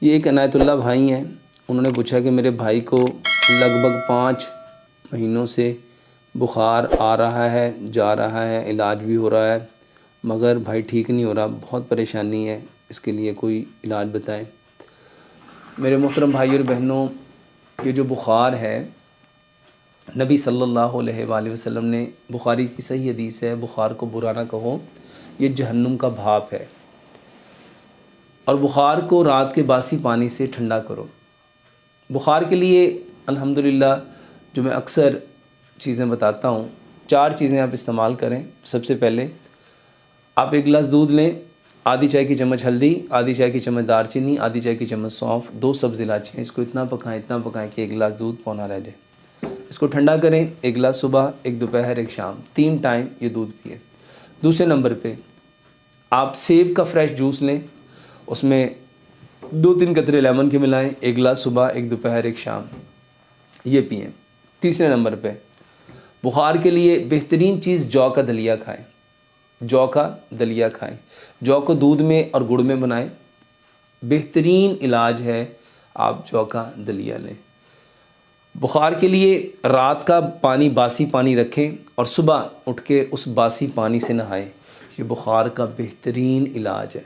یہ ایک عنایت اللہ بھائی ہیں، انہوں نے پوچھا کہ میرے بھائی کو لگ بھگ 5 مہینوں سے بخار آ رہا ہے، جا رہا ہے، علاج بھی ہو رہا ہے، مگر بھائی ٹھیک نہیں ہو رہا، بہت پریشانی ہے، اس کے لیے کوئی علاج بتائیں۔ میرے محترم بھائی اور بہنوں، یہ جو بخار ہے، نبی صلی اللہ علیہ وآلہ وسلم نے، بخاری کی صحیح حدیث ہے، بخار کو برا نہ کہو، یہ جہنم کا بھاپ ہے، اور بخار کو رات کے باسی پانی سے ٹھنڈا کرو۔ بخار کے لیے الحمدللہ جو میں اکثر چیزیں بتاتا ہوں، 4 چیزیں آپ استعمال کریں۔ سب سے پہلے آپ 1 گلاس دودھ لیں، آدھی چائے کی چمچ ہلدی، آدھی چائے کی چمچ دار چینی، آدھی چائے کی چمچ سونف، 2 سبز الائچیاں، اس کو اتنا پکائیں کہ 1 گلاس دودھ پونا رہ جائے۔ اس کو ٹھنڈا کریں، 1 گلاس صبح، 1 دوپہر، 1 شام، 3 ٹائم یہ دودھ پئیں۔ دوسرے نمبر پہ آپ سیب کا فریش جوس لیں، اس میں 2-3 قطرے لیمن کے ملائیں، 1 گلاس صبح، 1 دوپہر، 1 شام، یہ پئیں۔ تیسرے نمبر پہ بخار کے لیے بہترین چیز جو کا دلیا کھائیں، جو کا دلیا کھائیں، جو کو دودھ میں اور گڑ میں بنائیں، بہترین علاج ہے، آپ جو کا دلیا لیں۔ بخار کے لیے رات کا پانی، باسی پانی رکھیں اور صبح اٹھ کے اس باسی پانی سے نہائیں، یہ بخار کا بہترین علاج ہے۔